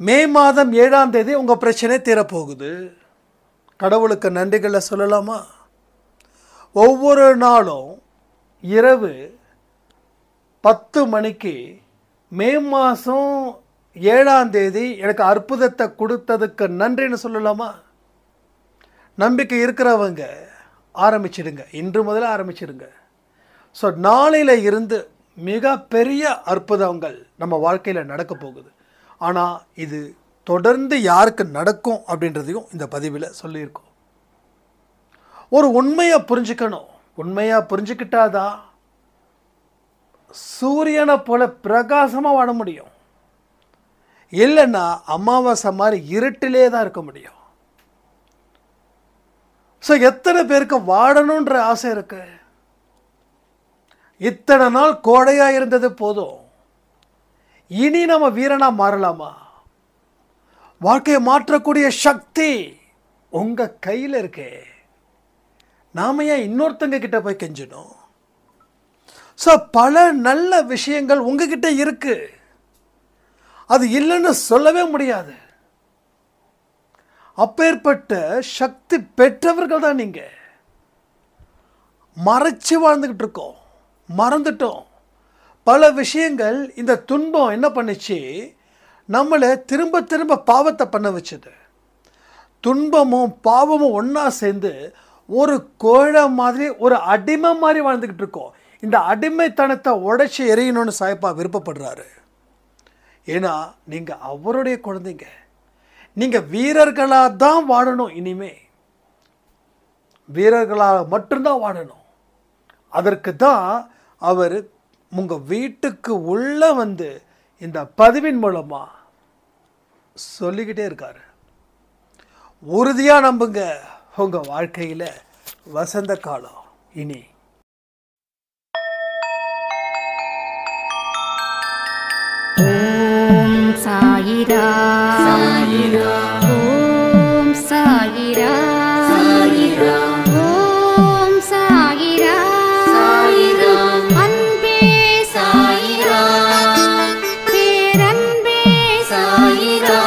மே மாதம் 7ஆம் தேதி உங்கள் பிரச்சனை தீரப்போகுது. கடவுளுக்கு நன்றிகளை சொல்லலாமா? ஒவ்வொரு நாளும் இரவு 10 மணிக்கு மே மாதம் 7ஆம் தேதி எனக்கு அற்புதத்தை கொடுத்ததுக்கு நன்றின்னு சொல்லலாமா? நம்பிக்கை இருக்கிறவங்க ஆரம்பிச்சிடுங்க, இன்று முதல்ல ஆரம்பிச்சிடுங்க. ஸோ நாளையில் இருந்து மிக பெரிய அற்புதங்கள் நம்ம வாழ்க்கையில் நடக்க போகுது. ஆனால் இது தொடர்ந்து யாருக்கு நடக்கும் அப்படின்றதையும் இந்த பதிவில் சொல்லியிருக்கோம். ஒரு உண்மையை புரிஞ்சுக்கணும். உண்மையாக புரிஞ்சுக்கிட்டாதான் சூரியனை போல பிரகாசமாக வாழ முடியும். இல்லைன்னா அமாவாசை மாதிரி இருட்டிலே தான் இருக்க முடியும். ஸோ எத்தனை பேருக்கு வாழணுன்ற ஆசை இருக்கு? இத்தனை நாள் கோடையாக இருந்தது போதும், இனி நம்ம வீரனாக மாறலாமா? வாழ்க்கையை மாற்றக்கூடிய சக்தி உங்கள் கையில் இருக்கே. நாம ஏன் இன்னொருத்தங்க கிட்ட போய் கெஞ்சணும்? ஸோ பல நல்ல விஷயங்கள் உங்ககிட்ட இருக்கு, அது இல்லைன்னு சொல்லவே முடியாது. அப்பேற்பட்ட சக்தி பெற்றவர்கள் தான் நீங்கள். மறைச்சு வாழ்ந்துக்கிட்டு இருக்கோம், மறந்துட்டோம். பல விஷயங்கள் இந்த துன்பம் என்ன பண்ணுச்சு, நம்மளை திரும்ப திரும்ப பாவத்தை பண்ண வச்சது. துன்பமும் பாவமும் ஒன்றா சேர்ந்து ஒரு கோழை மாதிரி, ஒரு அடிமை மாதிரி வாழ்ந்துக்கிட்டு இருக்கோம். இந்த அடிமைத்தனத்தை உடைச்சி எறியணும்னு சாயப்பா விருப்பப்படுறாரு. ஏன்னா நீங்கள் அவருடைய குழந்தைங்க. நீங்கள் வீரர்களாக தான் வாழணும். இனிமே வீரர்களாக மட்டும்தான் வாழணும். அதற்கு தான் அவர் உங்கள் வீட்டுக்கு உள்ளே வந்து இந்த பதிவின் மூலமாக சொல்லிக்கிட்டே இருக்கார். உறுதியாக நம்புங்க, உங்கள் வாழ்க்கையில் வசந்த காலம் இனி. ஓம் சாயிரா சாயிரா, ஓம் சாயிரா சாயிரா, ஓம் சாயிரா சாயிரா, அன்பே சாயிரா, பேரன்பே சாயிரா,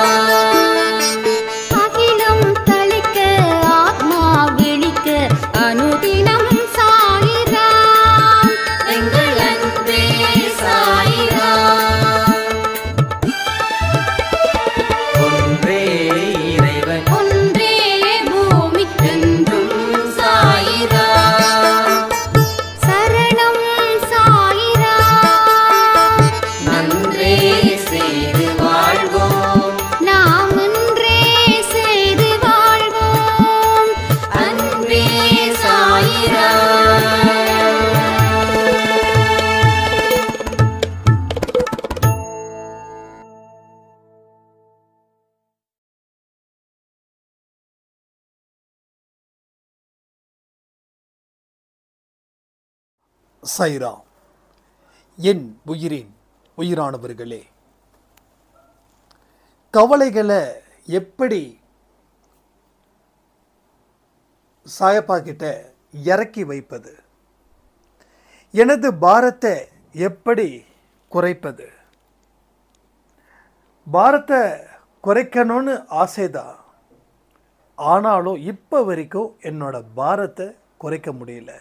அகிலம் தளிக்க ஆத்மா விழிக்க அனுதினம் சாயிரா, எங்கள் அன்பே சாயிரா. சாயிரா. என் உயிரின் உயிரானவர்களே, கவலைகளை எப்படி சாயப்பா கிட்ட இறக்கி வைப்பது, எனது பாரத்தை எப்படி குறைப்பது? பாரத்தை குறைக்கணும்னு ஆசைதான், ஆனாலும் இப்போ வரைக்கும் என்னோட பாரத்தை குறைக்க முடியல.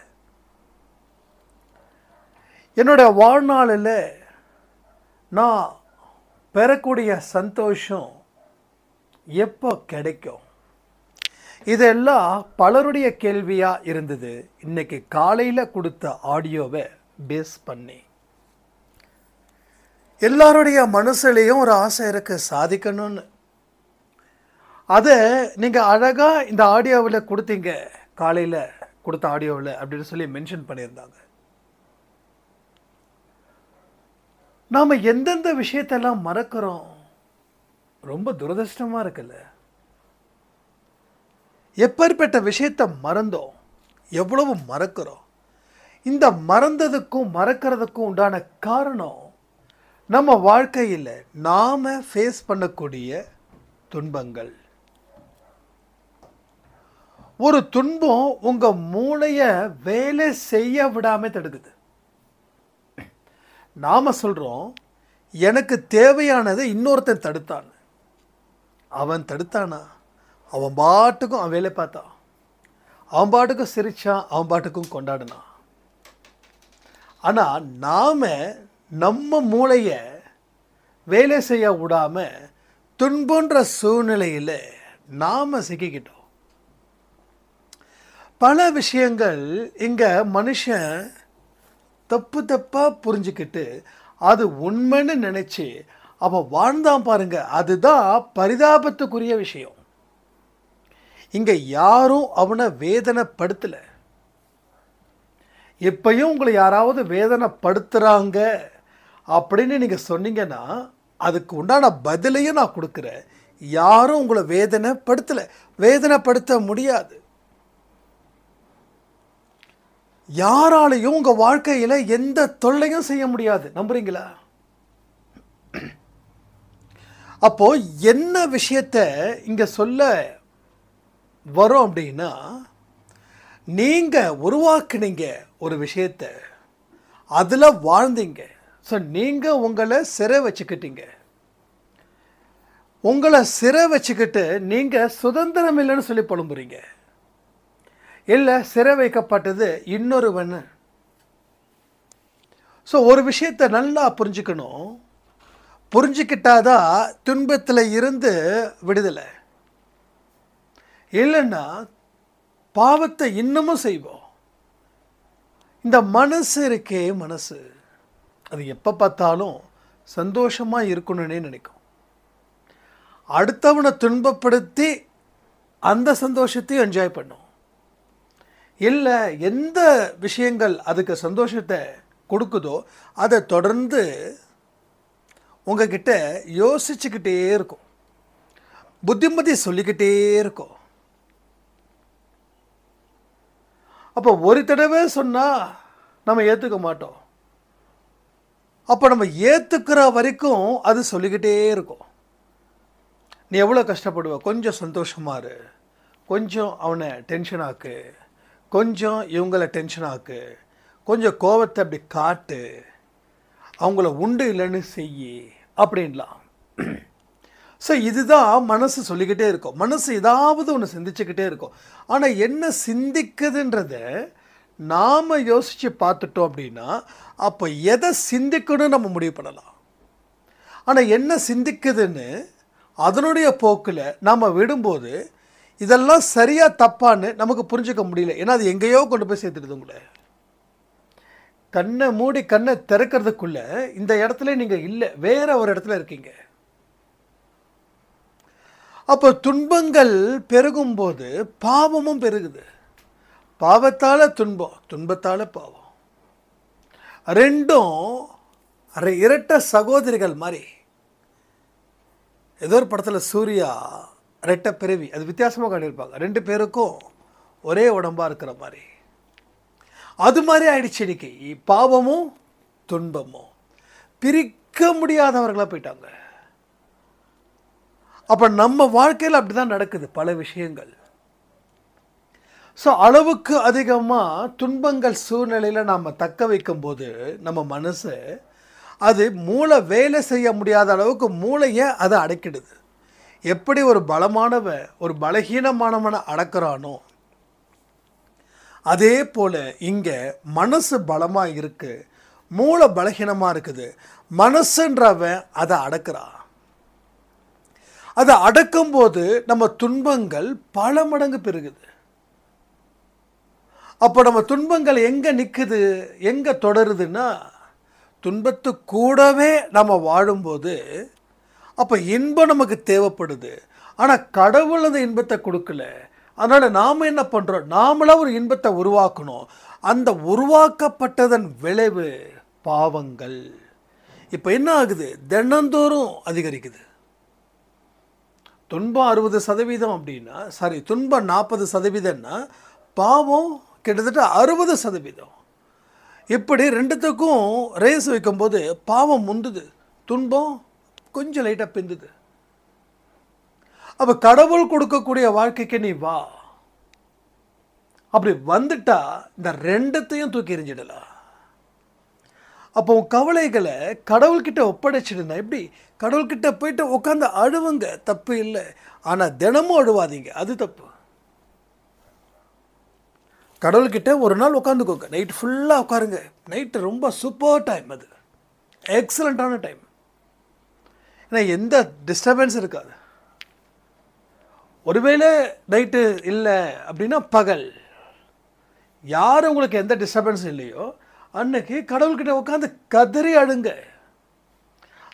என்னோட வாழ்நாளில் நான் பெறக்கூடிய சந்தோஷம் எப்போ கிடைக்கும்? இதெல்லாம் பலருடைய கேள்வியாக இருந்தது. இன்னைக்கு காலையில் கொடுத்த ஆடியோவை பேஸ் பண்ணி எல்லாருடைய மனசுலேயும் ஒரு ஆசை இருக்குது, சாதிக்கணும்னு. அதை நீங்கள் அழகாக இந்த ஆடியோவில் கொடுத்தீங்க, காலையில் கொடுத்த ஆடியோவில் அப்படின்னு சொல்லி மென்ஷன் பண்ணியிருந்தாங்க. நாம் எந்தெந்த விஷயத்தெல்லாம் மறக்கிறோம்? ரொம்ப துரதிர்ஷ்டமாக இருக்குல்ல. எப்பேற்பட்ட விஷயத்தை மறந்தோம், எவ்வளவு மறக்கிறோம். இந்த மறந்ததுக்கும் மறக்கிறதுக்கும் உண்டான காரணம் நம்ம வாழ்க்கையில் நாம் ஃபேஸ் பண்ணக்கூடிய துன்பங்கள். ஒரு துன்பம் உங்கள் மூளையை வேலை செய்ய விடாமல் தடுக்குது. நாம் சொல்கிறோம் எனக்கு தேவையானதை இன்னொருத்தன் தடுத்தான். அவன் தடுத்தானா? அவன் பாட்டுக்கும் அவன் வேலை பார்த்தான், அவன் பாட்டுக்கும் சிரிச்சான், அவன் பாட்டுக்கும் கொண்டாடினான். ஆனால் நாம் நம்ம மூளையை வேலை செய்ய விடாமல் துன்பன்ற சூழ்நிலையில் நாம் சிக்கிக்கிட்டோம். பல விஷயங்கள் இங்கே மனுஷன் தப்பாக புரிஞ்சுக்கிட்டு அது உண்மைன்னு நினச்சி அவன் வாழ்ந்தான் பாருங்க. அதுதான் பரிதாபத்துக்குரிய விஷயம். இங்கே யாரும் அவனை வேதனைப்படுத்தலை. எப்பயும் உங்களை யாராவது வேதனைப்படுத்துகிறாங்க அப்படின்னு நீங்கள் சொன்னீங்கன்னா அதுக்கு உண்டான பதிலையும் நான் கொடுக்குறேன். யாரும் உங்களை வேதனைப்படுத்தலை, வேதனைப்படுத்த முடியாது. யாராலையும் உங்கள் வாழ்க்கையில் எந்த தொல்லையும் செய்ய முடியாது. நம்புறீங்களா? அப்போ என்ன விஷயத்த இங்கே சொல்ல வரும் அப்படின்னா, நீங்கள் உருவாக்குனீங்க ஒரு விஷயத்தை, அதில் வாழ்ந்தீங்க. ஸோ நீங்கள் உங்களை சிறை வச்சுக்கிட்டீங்க. உங்களை சிறை வச்சுக்கிட்டு நீங்கள் சுதந்திரம் இல்லைன்னு சொல்லி புலம்புறீங்க. இல்லை, சிறை வைக்கப்பட்டது இன்னொருவன். ஸோ ஒரு விஷயத்தை நல்லா புரிஞ்சுக்கணும். புரிஞ்சுக்கிட்டாதான் துன்பத்தில் இருந்து விடுதலை. இல்லைன்னா பாவத்தை இன்னமும் செய்வோம். இந்த மனசு இருக்கே, மனசு அது எப்போ பார்த்தாலும் சந்தோஷமாக இருக்கணும்னே நினைக்கும். அடுத்தவனை துன்பப்படுத்தி அந்த சந்தோஷத்தையும் என்ஜாய் பண்ணும். இல்லை, எந்த விஷயங்கள் அதுக்கு சந்தோஷத்தை கொடுக்குதோ அதை தொடர்ந்து உங்ககிட்ட யோசிச்சுக்கிட்டே இருக்கும், புத்திமதி சொல்லிக்கிட்டே இருக்கும். அப்போ ஒரு தடவை சொன்னால் நம்ம ஏற்றுக்க மாட்டோம். அப்போ நம்ம ஏற்றுக்கிற வரைக்கும் அது சொல்லிக்கிட்டே இருக்கும். நீ எவ்வளோ கஷ்டப்படுவ, கொஞ்சம் சந்தோஷமாக இரு, கொஞ்சம் அவனை டென்ஷன் ஆக்கு, கொஞ்சம் இவங்களை டென்ஷன் ஆக்கு, கொஞ்சம் கோபத்தை அப்படி காட்டு, அவங்கள உண்டு இல்லைன்னு செய்யி அப்படின்லாம். ஸோ இதுதான் மனசு சொல்லிக்கிட்டே இருக்கும். மனசு ஏதாவது ஒன்று சிந்திச்சுக்கிட்டே இருக்கும். ஆனால் என்ன சிந்திக்குதுன்றத நாம் யோசித்து பார்த்துட்டோம் அப்படின்னா அப்போ எதை சிந்திக்கணும்னு நம்ம முடிவு பண்ணலாம். ஆனால் என்ன சிந்திக்குதுன்னு அதனுடைய போக்கில் நாம் விடும்போது இதெல்லாம் சரியாக தப்பான்னு நமக்கு புரிஞ்சுக்க முடியல. ஏன்னா அது எங்கேயோ கொண்டு போய் சேர்த்துடுது உங்களை. கண்ணை மூடி கண்ணை திறக்கிறதுக்குள்ள இந்த இடத்துல நீங்கள் இல்லை, வேற ஒரு இடத்துல இருக்கீங்க. அப்போ துன்பங்கள் பெருகும்போது பாவமும் பெருகுது. பாவத்தால் துன்பம், துன்பத்தால் பாவம், ரெண்டும் இரட்டை சகோதரிகள் மாதிரி. ஏதோ ஒரு படத்தில் சூர்யா ரெட்டை பிறவி, அது வித்தியாசமாக காட்டியிருப்பாங்க. ரெண்டு பேருக்கும் ஒரே உடம்பாக இருக்கிற மாதிரி. அது மாதிரி ஆயிடுச்சு இன்னைக்கு. பாவமும் துன்பமும் பிரிக்க முடியாதவர்களாக போயிட்டாங்க. அப்போ நம்ம வாழ்க்கையில் அப்படி தான் நடக்குது பல விஷயங்கள். ஸோ அளவுக்கு அதிகமாக துன்பங்கள் சூழ்நிலையில் நாம் தக்க வைக்கும்போது நம்ம மனசு அது மூளை வேலை செய்ய முடியாத அளவுக்கு மூளையை அதை அடக்கிடுது. எப்படி ஒரு பலமானவன் ஒரு பலகீனமானவனை அடக்கிறானோ அதே போல் இங்கே மனசு பலமாக இருக்குது, மூளை பலகீனமாக இருக்குது. மனசுன்றவன் அதை அடக்கிறான். அதை அடக்கும்போது நம்ம துன்பங்கள் பல மடங்கு பெருகுது. அப்போ நம்ம துன்பங்கள் எங்கே நிற்குது, எங்கே தொடருதுன்னா துன்பத்து கூடவே நம்ம வாழும்போது அப்போ இன்பம் நமக்கு தேவைப்படுது. ஆனால் கடவுள் அந்த இன்பத்தை கொடுக்கல. அதனால் நாம் என்ன பண்ணுறோம், நாமளாக ஒரு இன்பத்தை உருவாக்கணும். அந்த உருவாக்கப்பட்டதன் விளைவு பாவங்கள். இப்போ என்ன ஆகுது, தினந்தோறும் அதிகரிக்குது. துன்பம் 60% அப்படின்னா, துன்பம் 40%ன்னா பாவம் கிட்டத்தட்ட 60%. இப்படி ரெண்டுத்துக்கும் ரேஸ் வைக்கும்போது பாவம் முந்துது, துன்பம் கொஞ்சம் லைட்டாக பிந்துது. அப்போ கடவுள் கொடுக்கக்கூடிய வாழ்க்கைக்கு நீ வா. அப்படி வந்துட்டா இந்த ரெண்டுத்தையும் தூக்கி எறிஞ்சிடலாம். அப்போ உன் கவலைகளை கடவுள்கிட்ட ஒப்படைச்சிடுங்க. எப்படி? கடவுள்கிட்ட போயிட்டு உட்காந்து அழுவுங்க, தப்பு இல்லை. ஆனால் தினமும் அழுவாதீங்க, அது தப்பு. கடவுள்கிட்ட ஒரு நாள் உட்காந்துக்கோங்க, நைட்டு ஃபுல்லாக உட்காருங்க. நைட்டு ரொம்ப சூப்பர் டைம், அது எக்ஸலண்ட்டான டைம். ஏன்னா எந்த டிஸ்டர்பன்ஸ் இருக்காது. ஒருவேளை நைட்டு இல்லை அப்படின்னா பகல், யார் உங்களுக்கு எந்த டிஸ்டர்பன்ஸும் இல்லையோ அன்னைக்கு கடவுள்கிட்ட உட்காந்து கதறி அழுங்க.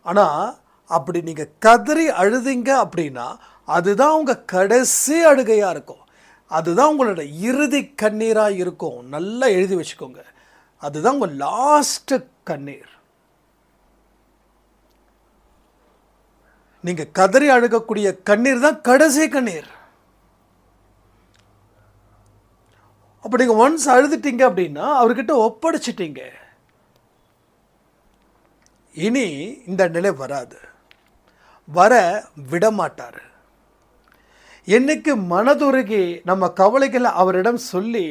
ஆனால் அப்படி நீங்கள் கதறி அழுதிங்க அப்படின்னா அதுதான் உங்கள் கடைசி அழுகையாக இருக்கும். அதுதான் உங்களோட இறுதி கண்ணீராக இருக்கும். நல்லா எழுதி வச்சுக்கோங்க, அதுதான் உங்கள் லாஸ்ட்டு கண்ணீர். நீங்கள் கதறி அழுகக்கூடிய கண்ணீர் தான் கடைசி கண்ணீர். அப்போ நீங்கள் ஒன்ஸ் அழுதுட்டீங்க அப்படின்னா அவர்கிட்ட ஒப்படைச்சிட்டீங்க. இனி இந்த நிலை வராது, வர விடமாட்டார். என்னைக்கு மனதுருகி நம்ம கவலைகளை அவரிடம் சொல்லி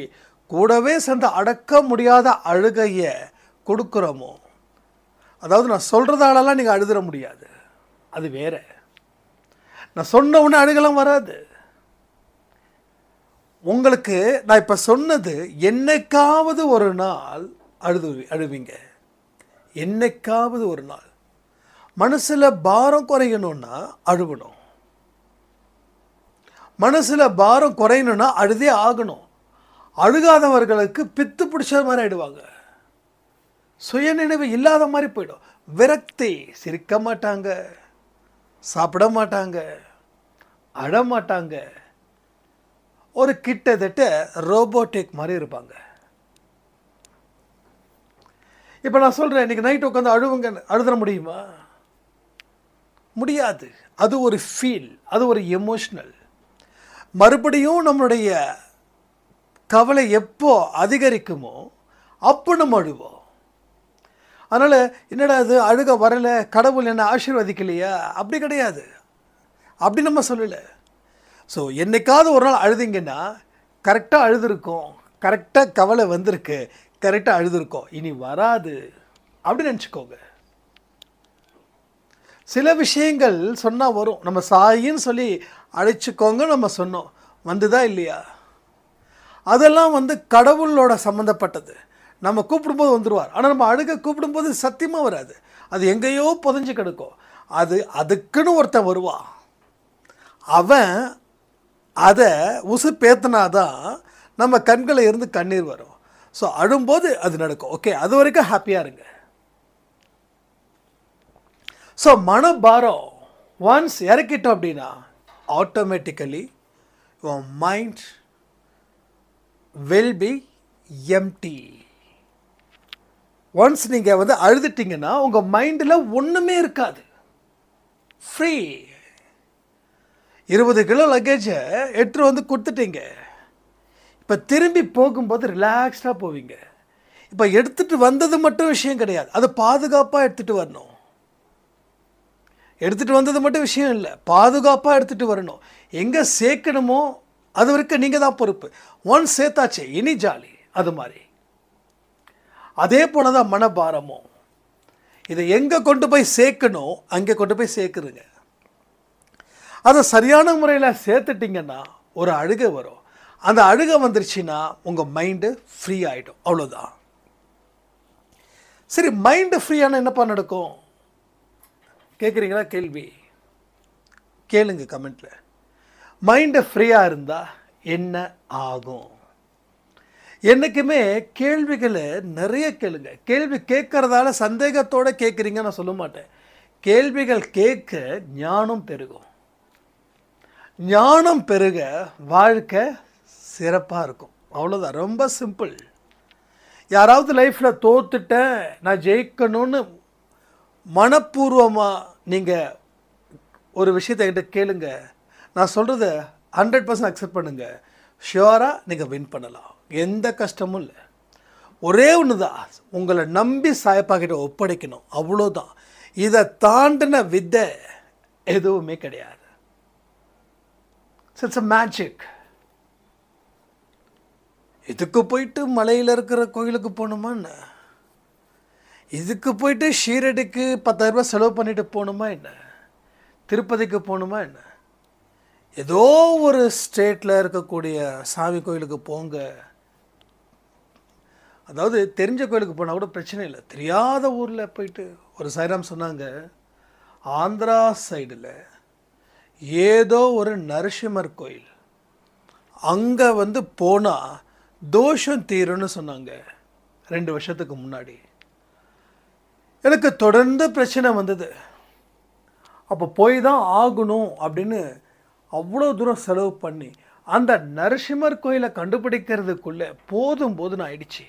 கூடவே சேர்ந்து அடக்க முடியாத அழுகையை கொடுக்குறோமோ, அதாவது நான் சொல்கிறதாலலாம் நீங்கள் அழுதுற முடியாது, அது வேற. நான் சொன்ன உடனே அழுகலாம் வராது. உங்களுக்கு நான் இப்போ சொன்னது என்னைக்காவது ஒரு நாள் அழுவீங்க. என்னைக்காவது ஒரு நாள் மனசில் பாரம் குறையணும்னா அழுவணும். மனசில் பாரம் குறையணும்னா அழுதே ஆகணும். அழுகாதவர்களுக்கு பித்து பிடிச்ச மாதிரி ஆயிடுவாங்க, சுயநினைவு இல்லாத மாதிரி போயிடும். விரக்தி, சிரிக்க மாட்டாங்க, சாப்பிட மாட்டாங்க, அழமாட்டாங்க, ஒரு கிட்டத்தட்ட ரோபோட்டிக் மாதிரி இருப்பாங்க. இப்போ நான் சொல்கிறேன், இன்றைக்கி நைட் உட்காந்து அழுதுற முடியுமா? முடியாது. அது ஒரு ஃபீல், அது ஒரு எமோஷ்னல். மறுபடியும் நம்மளுடைய கவலை எப்போ அதிகரிக்குமோ அப்போ நம்ம அழுவோம். அதனால் என்னடா அது அழுக வரலை, கடவுள் என்ன ஆசீர்வதிக்கலையா? அப்படி கிடையாது, அப்படி நம்ம சொல்லலை. ஸோ என்னைக்காவது ஒரு நாள் அழுதிங்கன்னா கரெக்டாக அழுதுருக்கோம், கரெக்டாக கவலை வந்திருக்கு, கரெக்டாக அழுதுருக்கோம், இனி வராது அப்படின்னு நினச்சிக்கோங்க. சில விஷயங்கள் சொன்னால் வரும். நம்ம சாயின்னு சொல்லி அழைச்சிக்கோங்க நம்ம சொன்னோம், வந்துதா இல்லையா? அதெல்லாம் கடவுளோட சம்மந்தப்பட்டது. நம்ம கூப்பிடும்போது வந்துடுவார். ஆனால் நம்ம அழுக கூப்பிடும்போது சத்தியமாக வராது, அது எங்கேயோ புதைஞ்சு கிடக்கும். அதுக்குன்னு ஒருத்தன் வருவான், அவன் அதை உசுப்பேத்தினாதான் நம்ம கண்களை இருந்து கண்ணீர் வரும். ஸோ அழும்போது அது நடக்கும். ஓகே, அது வரைக்கும் ஹாப்பியாக இருங்க. ஸோ மனபாரம் ஒன்ஸ் இறக்கிட்டோம் அப்படின்னா automatically your mind will be empty. Once நீங்கள் அழுதுட்டிங்கன்னா உங்கள் மைண்டில் ஒன்றுமே இருக்காது, ஃப்ரீ. 20 கிலோ லக்கேஜை எடுத்துகிட்டு கொடுத்துட்டீங்க. இப்போ திரும்பி போகும்போது ரிலாக்ஸ்டாக போவீங்க. இப்போ எடுத்துகிட்டு வந்தது மட்டும் விஷயம் கிடையாது, அது பாதுகாப்பாக எடுத்துகிட்டு வரணும். எடுத்துகிட்டு வந்தது மட்டும் விஷயம் இல்லை, பாதுகாப்பாக எடுத்துகிட்டு வரணும். எங்கே சேர்க்கணுமோ அது வரைக்கும் நீங்கள் தான் பொறுப்பு. ஒன்ஸ் சேர்த்தாச்சு, இனி ஜாலி. அது மாதிரி அதே போல தான் மனபாரமும். இதை எங்கே கொண்டு போய் சேர்க்கணும் அங்கே கொண்டு போய் சேர்க்குதுங்க. அதை சரியான முறையில் சேர்த்துட்டிங்கன்னா ஒரு அழுகை வரும். அந்த அழுகை வந்துருச்சுன்னா உங்கள் மைண்டு ஃப்ரீ ஆகிடும், அவ்வளோதான். சரி, மைண்டு ஃப்ரீயான என்னப்பா நடக்கும் கேட்குறீங்களா? கேள்வி கேளுங்க கமெண்ட்டில். மைண்டு ஃப்ரீயாக இருந்தால் என்ன ஆகும்? என்றைக்குமே கேள்விகளை நிறைய கேளுங்க. கேள்வி கேட்குறதால சந்தேகத்தோடு கேட்குறீங்க நான் சொல்ல மாட்டேன். கேள்விகள் கேட்க ஞானம் பெருகும். ஞானம் பெருக வாழ்க்கை சிறப்பாக இருக்கும், அவ்வளோதான். ரொம்ப சிம்பிள். யாராவது லைஃப்பில் தோத்துட்டேன் நான் ஜெயிக்கணும்னு மனப்பூர்வமாக நீங்கள் ஒரு விஷயத்தை என்கிட்ட கேளுங்க, நான் சொல்கிறத 100% அக்செப்ட் பண்ணுங்கள். ஷியோராக நீங்கள் வின் பண்ணலாம், எந்த கஷ்டமும் இல்லை. ஒரே ஒன்று தான், உங்களை நம்பி சாயப்பாக்கிட்ட ஒப்படைக்கணும், அவ்வளோதான். இதை தாண்டின வித்தை எதுவுமே கிடையாது. It's a magic. இதுக்கு போயிட்டு மலையில் இருக்கிற கோயிலுக்கு போகணுமான்னு, இதுக்கு போயிட்டு ஷீரடிக்கு 10,000 ரூபாய் செலவு பண்ணிட்டு போகணுமா என்ன, திருப்பதிக்கு போகணுமா என்ன, ஏதோ ஒரு ஸ்டேட்டில் இருக்கக்கூடிய சாமி கோயிலுக்கு போங்க. அதாவது தெரிஞ்ச கோயிலுக்கு போனால் கூட பிரச்சனை இல்லை, தெரியாத ஊரில் போயிட்டு ஒரு சாய்ராம் சொன்னாங்க, ஆந்திரா சைடில் ஏதோ ஒரு நரசிம்மர் கோயில் அங்கே வந்து போனால் தோஷம் தீரும்னு சொன்னாங்க 2 வருஷத்துக்கு முன்னாடி. எனக்கு தொடர்ந்து பிரச்சனை வந்தது. அப்போ போய் தான் ஆகணும் அப்படின்னு அவ்வளோ தூரம் செலவு பண்ணி அந்த நரசிம்மர் கோயிலை கண்டுபிடிக்கிறதுக்குள்ளே போதும் போதுன்னு ஆயிடுச்சு.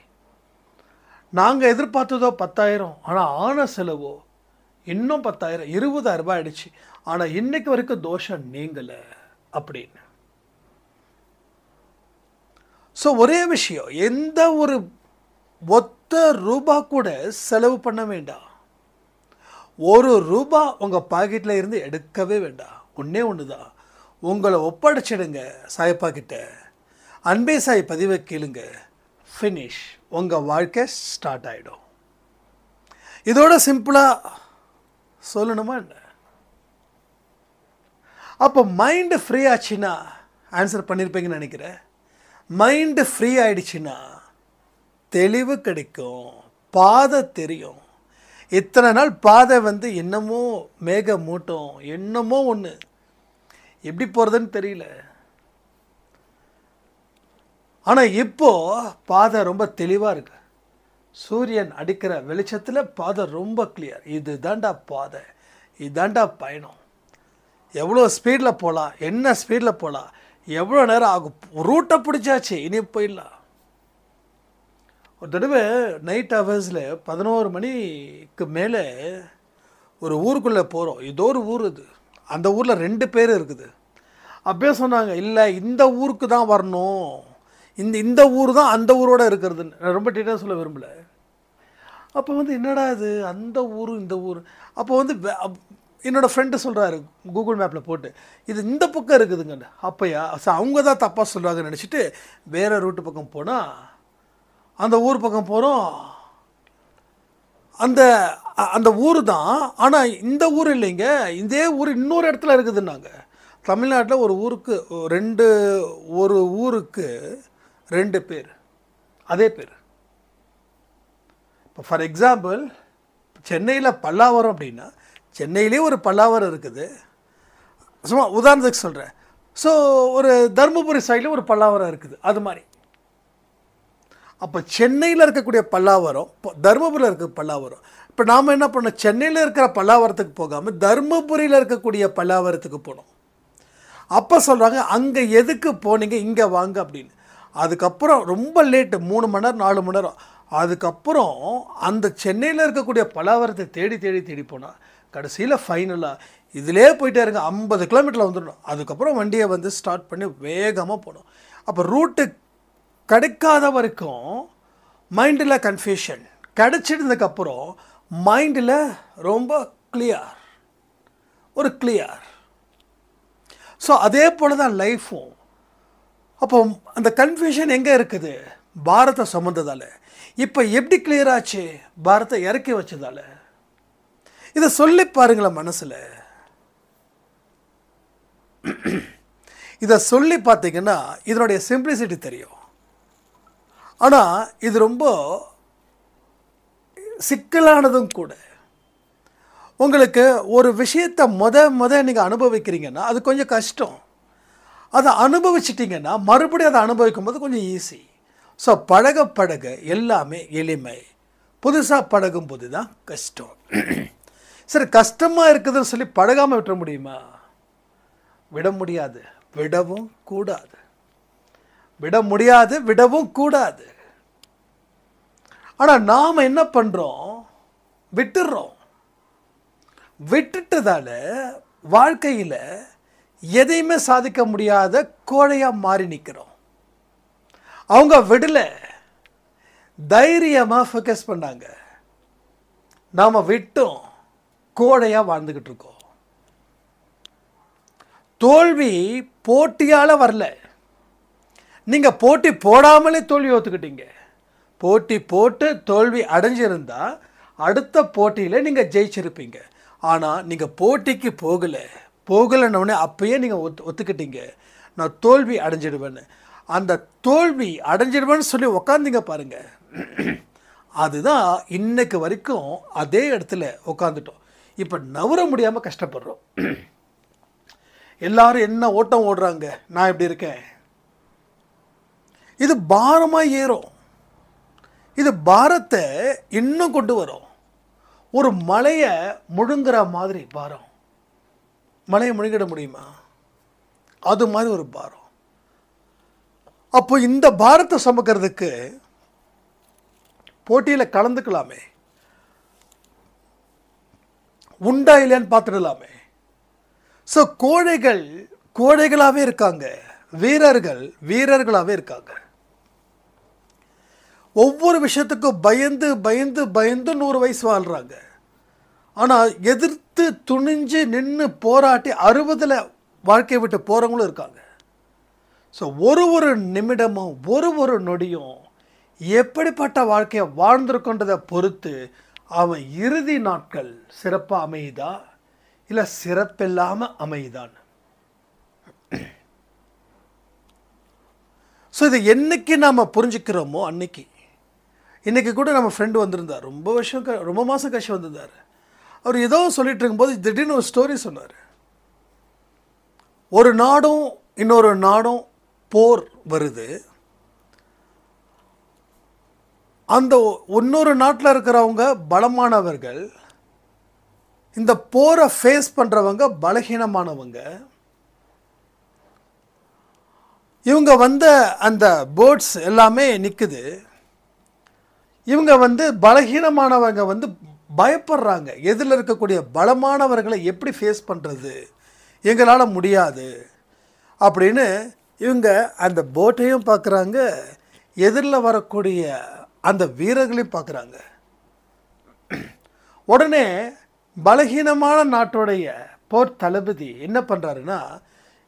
நாங்கள் எதிர்பார்த்ததோ 10,000, ஆனால் ஆன செலவோ இன்னும் 10,000 20,000 ரூபாய் ஆயிடுச்சு. ஆனால் இன்னைக்கு வரைக்கும் தோஷம் நீங்கலை அப்படின்னு. ஸோ ஒரே விஷயம், எந்த ஒரு ஒத்த ரூபா கூட செலவு பண்ண வேண்டாம். 1 ரூபா உங்கள் பாக்கெட்டில் இருந்து எடுக்கவே வேண்டாம். ஒன்றே ஒன்று தான், உங்களை ஒப்படைச்சிடுங்க சாயப்பா கிட்ட, அன்பே சாய் பதிவை கேளுங்க, ஃபினிஷ், உங்கள் வாழ்க்கை ஸ்டார்ட் ஆகிடும். இதோட சிம்பிளாக சொல்லணுமா என்ன? அப்போ மைண்டு ஃப்ரீ ஆச்சுன்னா ஆன்சர் பண்ணியிருப்பீங்கன்னு நினைக்கிறேன். மைண்டு ஃப்ரீ ஆயிடுச்சுன்னா தெளிவு கிடைக்கும், பாதை தெரியும். இத்தனை நாள் பாதை வந்து என்னமோ மேக மூட்டம், என்னமோ ஒன்று, எப்படி போகிறதுன்னு தெரியல. ஆனால் இப்போ பாதை ரொம்ப தெளிவாக இருக்கு. சூரியன் அடிக்கிற வெளிச்சத்தில் பாதை ரொம்ப கிளியர். இது தாண்டா பாதை, இது தாண்டா பயணம். எவ்வளோ ஸ்பீடில் போகலாம், என்ன ஸ்பீடில் போகலாம், எவ்வளோ நேரம் ஆகும், ரூட்டை பிடிச்சாச்சு, இனி போயிடலாம். ஒரு தடவை நைட் ஹவர்ஸில் 11 மணிக்கு மேலே ஒரு ஊருக்குள்ளே போகிறோம். ஏதோ ஒரு ஊர் இது, அந்த ஊரில் 2 பேர் இருக்குது. அப்படியே சொன்னாங்க, இல்லை இந்த ஊருக்கு தான் வரணும், இந்த ஊர் தான் அந்த ஊரோடு இருக்கிறதுன்னு. நான் ரொம்ப டீட்டெயிலாக சொல்ல விரும்பலை. அப்போ வந்து என்னடா இது அந்த ஊர் இந்த ஊர். அப்போ வந்து என்னோடய ஃப்ரெண்டு சொல்கிறாரு கூகுள் மேப்பில் போட்டு, இது இந்த பக்கம் இருக்குதுங்க. அப்போயா அவங்க தான் தப்பாக சொல்கிறாங்கன்னு நினச்சிட்டு வேறு ரூட்டு பக்கம் போனால் அந்த ஊர் பக்கம் போகிறோம். அந்த ஊர் தான், ஆனால் இந்த ஊர் இல்லைங்க, இதே ஊர் இன்னொரு இடத்துல இருக்குதுன்னாங்க. தமிழ்நாட்டில் ஒரு ஊருக்கு 2 பேர், அதே பேர். இப்போ ஃபார் எக்ஸாம்பிள் சென்னையில் பல்லாவரம் அப்படின்னா சென்னையிலே ஒரு பல்லாவரம் இருக்குது, சும்மா உதாரணத்துக்கு சொல்கிறேன். ஸோ ஒரு தருமபுரி சைடில் ஒரு பல்லாவரம் இருக்குது, அது மாதிரி. அப்போ சென்னையில் இருக்கக்கூடிய பல்லாவரம், தருமபுரியில் இருக்க பல்லாவரம். இப்போ நாம் என்ன பண்ணோம், சென்னையில் இருக்கிற பல்லாவரத்துக்கு போகாமல் தருமபுரியில் இருக்கக்கூடிய பல்லாவரத்துக்கு போனோம். அப்போ சொல்கிறாங்க, அங்கே எதுக்கு போனீங்க, இங்கே வாங்க அப்படின்னு. அதுக்கப்புறம் ரொம்ப லேட்டு, 3 மணி நேரம் 4 மணி நேரம். அதுக்கப்புறம் அந்த சென்னையில் இருக்கக்கூடிய பல்லாவரத்தை தேடி தேடி தேடி போனால் கடைசியில் ஃபைனலாக இதிலே போயிட்டே இருங்க, 50 கிலோமீட்டரில் வந்துடணும். அதுக்கப்புறம் வண்டியை வந்து ஸ்டார்ட் பண்ணி வேகமாக போகணும். அப்போ ரூட்டு கிடைக்காத வரைக்கும் மைண்டில் கன்ஃபியூஷன், கிடைச்சிடுறதுக்கப்புறம் மைண்டில் ரொம்ப கிளியர், ஒரு கிளியர். ஸோ அதே போல் தான் லைஃப்பும். அப்போ அந்த கன்ஃபியூஷன் எங்கே இருக்குது, பாரத்தை சுமந்ததால். இப்போ எப்படி கிளியர் ஆச்சு, பாரத்தை இறக்கி வச்சதால. இதை சொல்லி பாருங்களேன் மனசில். இதை சொல்லி பார்த்தீங்கன்னா இதனுடைய சிம்பிளிசிட்டி தெரியும். ஆனால் இது ரொம்ப சிக்கலானதும் கூட. உங்களுக்கு ஒரு விஷயத்தை நீங்கள் அனுபவிக்கிறீங்கன்னா அது கொஞ்சம் கஷ்டம். அதை அனுபவிச்சிட்டிங்கன்னா மறுபடியும் அதை அனுபவிக்கும் போது கொஞ்சம் ஈஸி. ஸோ பழக பழக எல்லாமே எளிமை. புதுசாக பழகும் போது தான் கஷ்டம். சரி, கஷ்டமாக இருக்குதுன்னு சொல்லி பழகாமல் விட்டுற முடியுமா? விட முடியாது, விடவும் கூடாது. விட முடியாது, விடவும் கூடாது. ஆனால் நாம் என்ன பண்ணுறோம், விட்டுடுறோம். விட்டுட்டதால வாழ்க்கையில் எதையுமே சாதிக்க முடியாத கோழையாக மாறி நிற்கிறோம். அவங்க விடலை, தைரியமாக ஃபோக்கஸ் பண்ணாங்க. நாம் விட்டோம், கோழையாக வாழ்ந்துக்கிட்டு இருக்கோம். தோல்வி போட்டியால் வரல, நீங்கள் போட்டி போடாமலே தோல்வி ஒத்துக்கிட்டீங்க. போட்டி போட்டு தோல்வி அடைஞ்சிருந்தா அடுத்த போட்டியில் நீங்கள் ஜெயிச்சிருப்பீங்க. ஆனால் நீங்கள் போட்டிக்கு போகலைன்னொடனே அப்பயே நீங்கள் ஒத்துக்கிட்டீங்க, நான் தோல்வி அடைஞ்சிடுவேன்னு. அந்த தோல்வி அடைஞ்சிடுவேன்னு சொல்லி உக்காந்தீங்க பாருங்க, அதுதான் இன்னைக்கு வரைக்கும் அதே இடத்துல உட்காந்துட்டோம். இப்போ நவர முடியாமல் கஷ்டப்படுறோம். எல்லாரும் என்ன ஓட்டம் ஓடுறாங்க, நான் எப்படி இருக்கேன். இது பாரமாக ஏறும். இது பாரத்தை இன்னும் கொண்டு வரும். ஒரு மலையை முழுங்குற மாதிரி பாரம். மலையை முழுங்கிட முடியுமா? அது மாதிரி ஒரு பாரம். அப்போ இந்த பாரத்தை சுமக்கிறதுக்கு போட்டியில் கலந்துக்கலாமே, உண்டா இல்லையான்னு பார்த்துடலாமே. ஸோ கோழைகளாகவே இருக்காங்க, வீரர்களாகவே இருக்காங்க. ஒவ்வொரு விஷயத்துக்கும் பயந்து 100 வயசு வாழ்கிறாங்க. ஆனால் எதிர்த்து துணிஞ்சு நின்று போராட்டி 60 வாழ்க்கையை விட்டு போகிறவங்களும் இருக்காங்க. ஸோ ஒரு நிமிடமும் ஒரு நொடியும் எப்படிப்பட்ட வாழ்க்கையை வாழ்ந்திருக்கின்றதை பொறுத்து அவன் இறுதி நாட்கள் சிறப்பாக அமையுதா இல்லை சிறப்பில்லாமல் அமையுதான். ஸோ இதை என்னைக்கு நாம் புரிஞ்சுக்கிறோமோ அன்னைக்கு. இன்றைக்கி கூட நம்ம ஃப்ரெண்டு வந்திருந்தார், ரொம்ப மாதம் கழிச்சு வந்திருந்தார். அவர் ஏதோ சொல்லிட்டு இருக்கும்போது திடீர்னு ஒரு ஸ்டோரி சொன்னார். ஒரு நாடும் இன்னொரு நாடும் போர் வருது. அந்த இன்னொரு நாட்டில் இருக்கிறவங்க பலமானவர்கள், இந்த போரை ஃபேஸ் பண்ணுறவங்க பலகீனமானவங்க. இவங்க அந்த பேர்ட்ஸ் எல்லாமே நிற்குது. இவங்க பலகீனமானவங்க பயப்படுறாங்க. எதில் இருக்கக்கூடிய பலமானவர்களை எப்படி ஃபேஸ் பண்ணுறது, எங்களால் முடியாது அப்படின்னு இவங்க அந்த போட்டையும் பார்க்குறாங்க, எதிரில் வரக்கூடிய அந்த வீரர்களையும் பார்க்குறாங்க. உடனே பலகீனமான நாட்டுடைய போர் தளபதி என்ன பண்ணுறாருன்னா,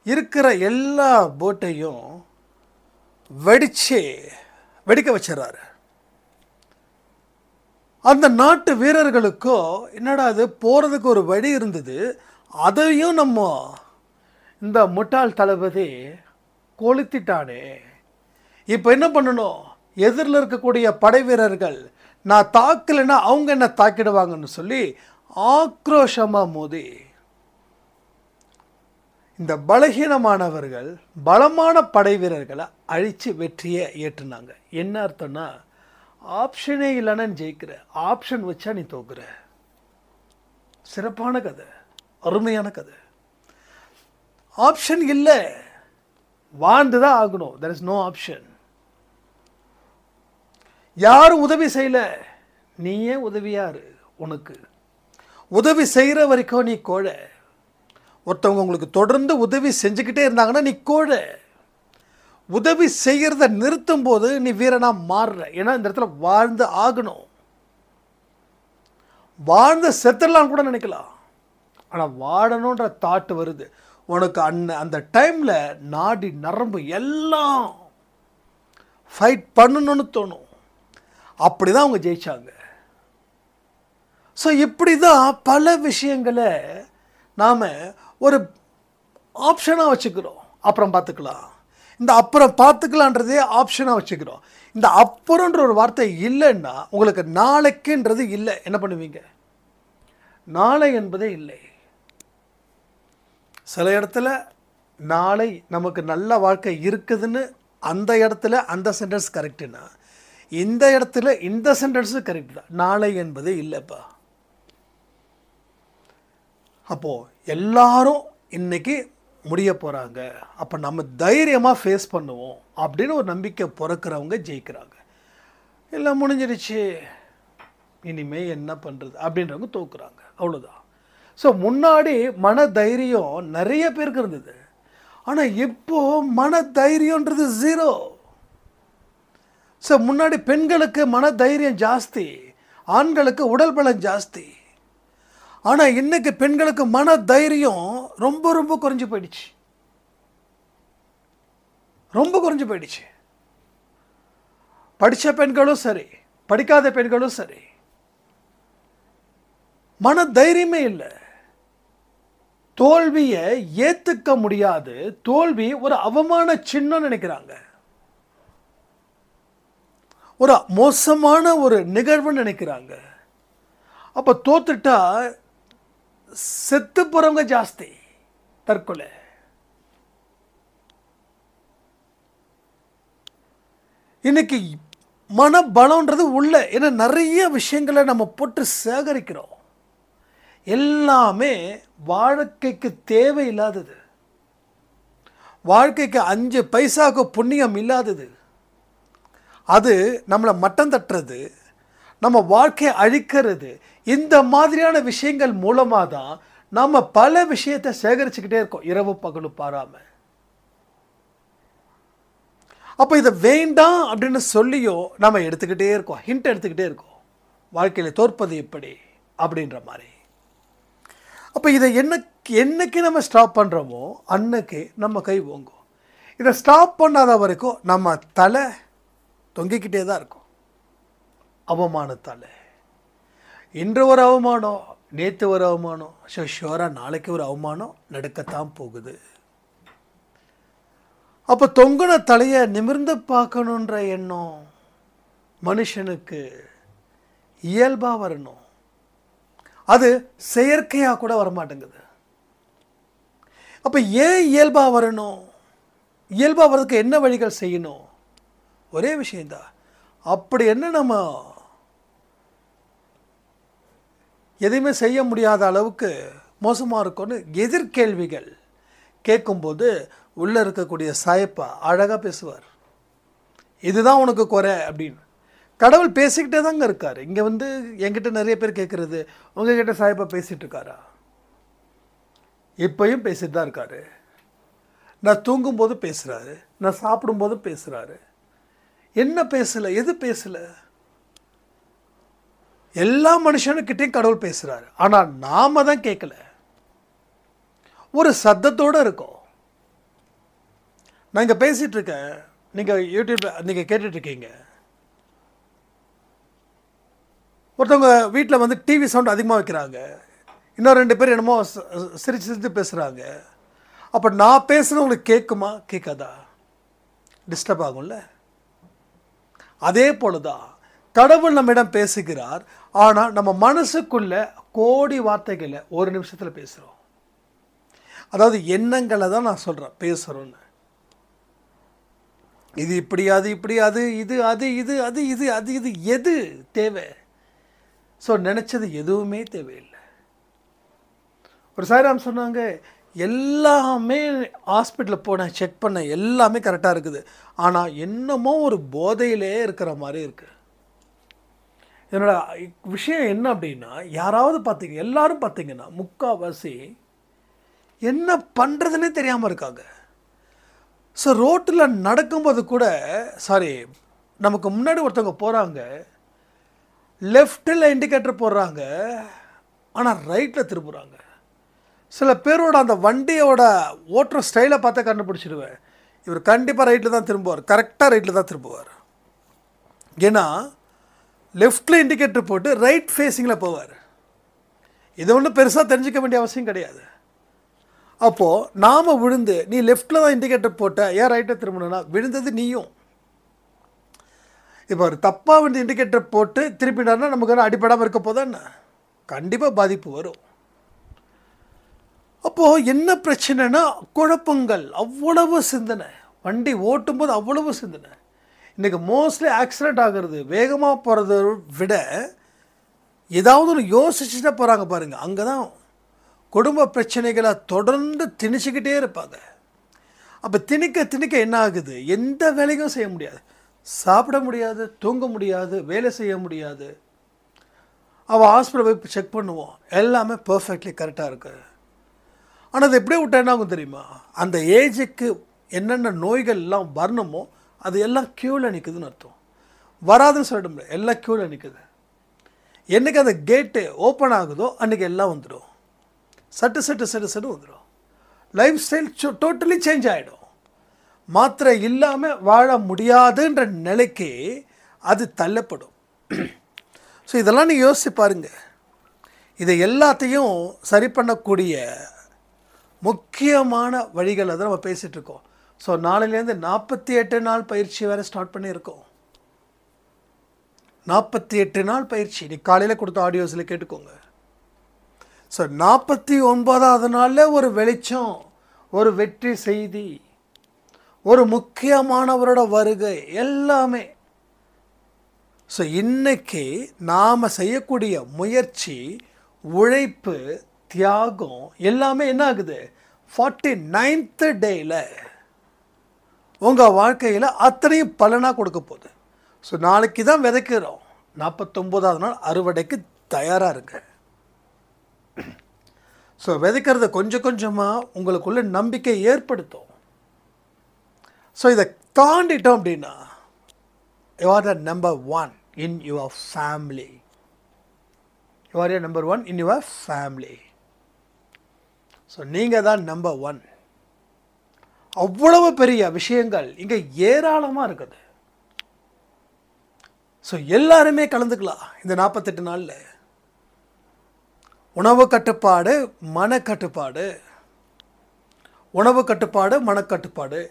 இருக்கிற எல்லா போட்டையும் வெடிக்க வச்சிடறாரு. அந்த நாட்டு வீரர்களுக்கோ என்னடா அது, போகிறதுக்கு ஒரு வழி இருந்தது, அதையும் நம்ம இந்த முட்டாள் தளபதி கொளுத்திட்டானே, இப்போ என்ன பண்ணணும், எதிரில் இருக்கக்கூடிய படை வீரர்கள் நான் தாக்கலைன்னா அவங்க என்ன தாக்கிடுவாங்கன்னு சொல்லி ஆக்ரோஷமாக மோதி இந்த பலகீனமானவர்கள் பலமான படை வீரர்களை அழித்து வெற்றியை ஏற்றுனாங்க. என்ன அர்த்தம்னா, ஆப்ஷனே இல்லைன்னா ஜெயிக்கிற, ஆப்ஷன் வச்சா நீ தோக்குற. சிறப்பான கதை, அருமையான கதை. ஆப்ஷன் இல்லை, வாழ்ந்து தான் ஆகணும். there is no option. யாரும் உதவி செய்யல, நீயே உதவியாரு. உனக்கு உதவி செய்கிற வரைக்கும் நீ கோழை. ஒருத்தவங்க உங்களுக்கு தொடர்ந்து உதவி செஞ்சுக்கிட்டே இருந்தாங்கன்னா நீ கோழை. உதவி செய்கிறத நிறுத்தும் போது நீ வீரனா மாறுற. ஏன்னா இந்த இடத்துல வாழ்ந்து ஆகணும். வாழ்ந்து செத்துடலாம் கூட நினைக்கலாம், ஆனால் வாழணுன்ற தாட்டு வருது உனக்கு. அந்த டைமில் நாடி நரம்பு எல்லாம் ஃபைட் பண்ணணும்னு தோணும். அப்படி தான் அவங்க ஜெயிச்சாங்க. ஸோ இப்படி தான் பல விஷயங்களை நாம் ஒரு ஆப்ஷனாக வச்சுக்கிறோம். அப்புறம் பார்த்துக்கலாம், இந்த அப்புறம் பார்த்துக்கலான்றதே ஆப்ஷனாக வச்சுக்கிறோம். இந்த அப்புறன்ற ஒரு வார்த்தை இல்லைன்னா உங்களுக்கு நாளைக்குன்றது இல்லை. என்ன பண்ணுவீங்க? நாளை என்பதே இல்லை. சில இடத்துல நாளை நமக்கு நல்ல வாழ்க்கை இருக்குதுன்னு அந்த இடத்துல அந்த சென்டென்ஸ் கரெக்டுன்னா, இந்த இடத்துல இந்த சென்டென்ஸு கரெக்ட் தான். நாளை என்பதே இல்லைப்பா. அப்போது எல்லாரும் இன்னைக்கு முடிய போகிறாங்க, அப்போ நம்ம தைரியமாக ஃபேஸ் பண்ணுவோம் அப்படின்னு ஒரு நம்பிக்கை பிறக்கிறவங்க ஜெயிக்கிறாங்க. எல்லாம் முடிஞ்சிடுச்சு, இனிமேல் என்ன பண்ணுறது அப்படின்றவங்க தோக்குறாங்க. அவ்வளோதான். ஸோ முன்னாடி மன தைரியம் நிறைய பேருக்கு இருந்தது, ஆனால் இப்போது மன தைரியன்றது 0. ஸோ முன்னாடி பெண்களுக்கு மன தைரியம் ஜாஸ்தி, ஆண்களுக்கு உடல் பலம் ஜாஸ்தி. ஆனால் இன்னைக்கு பெண்களுக்கு மன தைரியம் ரொம்ப ரொம்ப குறைஞ்சி போயிடுச்சு. ரொம்ப குறைஞ்சி போயிடுச்சு. படித்த பெண்களும் சரி, படிக்காத பெண்களும் சரி, மன தைரியமே இல்லை. தோல்வியை ஏற்றுக்க முடியாது. தோல்வி ஒரு அவமான சின்னம் நினைக்கிறாங்க, ஒரு மோசமான ஒரு நிகழ்வுன்னு நினைக்கிறாங்க. அப்போ தோத்துட்டா செத்து போகிறவங்க ஜாஸ்தி, தற்கொலை. இன்னைக்கு மனபலம்ன்றது உள்ள, ஏன்னா நிறைய விஷயங்களை நம்ம போட்டு சேகரிக்கிறோம். எல்லாமே வாழ்க்கைக்கு தேவையில்லாதது, வாழ்க்கைக்கு 5 பைசாவுக்கு புண்ணியம் இல்லாதது. அது நம்மளை மட்டம் தட்டுறது, நம்ம வாழ்க்கையை அழிக்கிறது. இந்த மாதிரியான விஷயங்கள் மூலமாக தான் நம்ம பல விஷயத்தை சேகரிச்சுக்கிட்டே இருக்கோம், இரவு பகலும் பாராமல். அப்போ இதை வேண்டாம் அப்படின்னு சொல்லியோ நம்ம எடுத்துக்கிட்டே இருக்கோம், ஹிண்ட் எடுத்துக்கிட்டே இருக்கோம், வாழ்க்கையில் தோற்பது எப்படி அப்படின்ற மாதிரி. அப்போ இதை என்னைக்கு நம்ம ஸ்டாப் பண்ணுறோமோ அன்னைக்கு நம்ம கை ஓங்கும். இதை ஸ்டாப் பண்ணாத வரைக்கும் நம்ம தலை தொங்கிக்கிட்டே தான் இருக்கும், அவமானத்தால். இன்று ஒரு அவமானம், நேற்று ஒரு அவமானம், ஷோராக நாளைக்கு ஒரு அவமானம் நடக்கத்தான் போகுது. அப்போ தொங்குன தலையை நிமிர்ந்து பார்க்கணுன்ற எண்ணம் மனுஷனுக்கு இயல்பாக வரணும். அது செயற்கையாக கூட வரமாட்டேங்குது. அப்போ ஏன் இயல்பாக வரணும்? இயல்பாக வர்றதுக்கு என்ன வழிகள் செய்யணும்? ஒரே விஷயந்தான். அப்படி என்ன நம்ம எதையுமே செய்ய முடியாத அளவுக்கு மோசமாக இருக்கும்னு எதிர்கேள்விகள் கேட்கும்போது உள்ளே இருக்கக்கூடிய சாயப்பா அழகாக பேசுவார். இதுதான் உனக்கு குறை அப்படின்னு. கடவுள் பேசிக்கிட்டே தாங்க இருக்கார். இங்கே வந்து என்கிட்ட நிறைய பேர் கேட்குறது, உங்ககிட்ட சாயப்பா பேசிகிட்டு இருக்காரா? இப்பையும் பேசிட்டு தான் இருக்காரு. நான் தூங்கும்போது பேசுகிறாரு, நான் சாப்பிடும்போதும் பேசுகிறாரு. என்ன பேசலை, எது பேசலை? எல்லா மனுஷனுக்கிட்டையும் கடவுள் பேசுகிறாரு. ஆனால் நாம தான் கேட்கல. ஒரு சத்தத்தோடு இருக்கோம். நான் இங்கே பேசிகிட்டு இருக்கேன், நீங்கள் யூடியூப்பில் நீங்கள் கேட்டுட்ருக்கீங்க. ஒருத்தவங்க வீட்டில் வந்து டிவி சவுண்ட் அதிகமாக வைக்கிறாங்க, இன்னும் 2 பேர் என்னமோ சிரித்து சிரித்து பேசுகிறாங்க. அப்போ நான் பேசுகிறது உங்களுக்கு கேட்குமா, கேட்காதா? டிஸ்டர்ப் ஆகும்ல. அதே போல தான் கடவுள் நம்மிடம் பேசுகிறார். ஆனால் நம்ம மனசுக்குள்ள கோடி வார்த்தைகளை ஒரு நிமிஷத்தில் பேசுகிறோம். அதாவது எண்ணங்களை தான் நான் சொல்கிறேன் பேசுகிறோன்னு. இது இப்படி, அது இப்படி, அது இது, அது இது, அது இது, அது இது, எது தேவை? ஸோ நினச்சது எதுவுமே தேவையில்லை. ஒரு சாய்ராம் சொன்னாங்க, எல்லாமே ஹாஸ்பிட்டலில் போனேன், செக் பண்ணேன், எல்லாமே கரெக்டாக இருக்குது, ஆனால் என்னமோ ஒரு போதையிலே இருக்கிற மாதிரி இருக்குது. என்னோட விஷயம் என்ன அப்படின்னா, யாராவது பார்த்தீங்க, எல்லாரும் பார்த்தீங்கன்னா முக்கால்வாசி என்ன பண்ணுறதுனே தெரியாமல் இருக்காங்க. ஸோ ரோட்டில் நடக்கும்போது கூட, நமக்கு முன்னாடி ஒருத்தவங்க போகிறாங்க, லெஃப்ட்டில் இண்டிகேட்டர் போடுறாங்க, ஆனால் ரைட்டில் திரும்புகிறாங்க. சில பேரோட அந்த வண்டியோட ஓட்டுற ஸ்டைலை பார்த்தா கண்டுபிடிச்சிடுவேன், இவர் கண்டிப்பாக ரைட்டில் தான் திரும்புவார், கரெக்டாக ரைட்டில் தான் திரும்புவார். ஏன்னா லெஃப்டில் இண்டிகேட்டர் போட்டு ரைட் ஃபேஸிங்கில் போவார். இது ஒன்றும் பெருசாக தெரிஞ்சிக்க வேண்டிய அவசியம் கிடையாது. அப்போது நாம் விழுந்து, நீ லெஃப்டில் தான் இண்டிகேட்டர் போட்ட, ஏன் ரைட்டை திரும்பணுன்னா விழுந்தது நீயும். இப்போ ஒரு தப்பாக வந்து இண்டிகேட்டர் போட்டு திருப்பினார்னா நமக்கு அடிப்படாமல் இருக்க போதான்னு கண்டிப்பாக பாதிப்பு வரும். அப்போது என்ன பிரச்சனைனா, குழப்பங்கள், அவ்வளவு சிந்தனை, வண்டி ஓட்டும்போது அவ்வளவு சிந்தனை. இன்றைக்கி மோஸ்ட்லி ஆக்சிடெண்ட் ஆகிறது வேகமாக போகிறத விட ஏதாவது ஒன்று யோசிச்சுட்டே போகிறாங்க பாருங்கள், அங்கே தான் குடும்ப பிரச்சனைகளை தொடர்ந்து திணிச்சிக்கிட்டே இருப்பாங்க. அப்போ திணிக்க திணிக்க என்ன ஆகுது, எந்த வேலையும் செய்ய முடியாது, சாப்பிட முடியாது, தூங்க முடியாது, வேலை செய்ய முடியாது. அவள் ஹாஸ்பிட்டல் போய் செக் பண்ணுவோம், எல்லாமே பர்ஃபெக்ட்லி கரெக்டாக இருக்குது. ஆனால் அது எப்படியே விட்டா என்ன ஆகும் தெரியுமா, அந்த ஏஜுக்கு என்னென்ன நோய்கள் எல்லாம் வரணுமோ அது எல்லாம் க்யூவில் நிற்குதுன்னு அர்த்தம். வராதுன்னு சொல்லிட முடியாது, எல்லாம் க்யூவில் நிற்குது. என்றைக்கு அந்த கேட்டு ஓப்பன் ஆகுதோ அன்றைக்கி எல்லாம் வந்துடும், சட்டு வந்துடும். லைஃப் ஸ்டைல் டோட்டலி சேஞ்ச் ஆகிடும். மாத்திரை இல்லாமல் வாழ முடியாதுன்ற நிலைக்கு அது தள்ளப்படும். ஸோ இதெல்லாம் நீங்கள் யோசிச்சு பாருங்கள். இதை எல்லாத்தையும் சரி பண்ணக்கூடிய முக்கியமான வழிகளை தான் நம்ம பேசிகிட்டு இருக்கோம். ஸோ நாளையிலேருந்து 48 நாள் பயிற்சி வேறு ஸ்டார்ட் பண்ணியிருக்கோம். 48 நாள் பயிற்சி நீ காலையில் கொடுத்த ஆடியோஸில் கேட்டுக்கோங்க. ஸோ 49வது நாளில் ஒரு வெளிச்சம், ஒரு வெற்றி செய்தி, ஒரு முக்கியமானவரோட வருகை எல்லாமே. ஸோ இன்னைக்கு நாம் செய்யக்கூடிய முயற்சி, உழைப்பு, தியாகம் எல்லாமே என்ன ஆகுது? 49th டேயில் உங்கள் வாழ்க்கையில் அத்தனையும் பலனாக கொடுக்க போகுது. ஸோ நாளைக்கு தான் விதைக்கிறோம், 49வது நாள் அறுவடைக்கு தயாராக இருங்க. ஸோ விதைக்கிறத கொஞ்சம் கொஞ்சமாக உங்களுக்குள்ள நம்பிக்கை ஏற்படுத்தும். ஸோ இதை தாண்டிட்டோம் அப்படின்னா you are the number one in your family. You are your number one in your family. So நீங்கள் தான் நம்பர் 1. அவ்வளவு பெரிய விஷயங்கள் இங்கே ஏராளமாக இருக்குது. ஸோ எல்லாருமே கலந்துக்கலாம் இந்த 48 நாளில். உணவு கட்டுப்பாடு, மனக்கட்டுப்பாடு, உணவு கட்டுப்பாடு, மனக்கட்டுப்பாடு.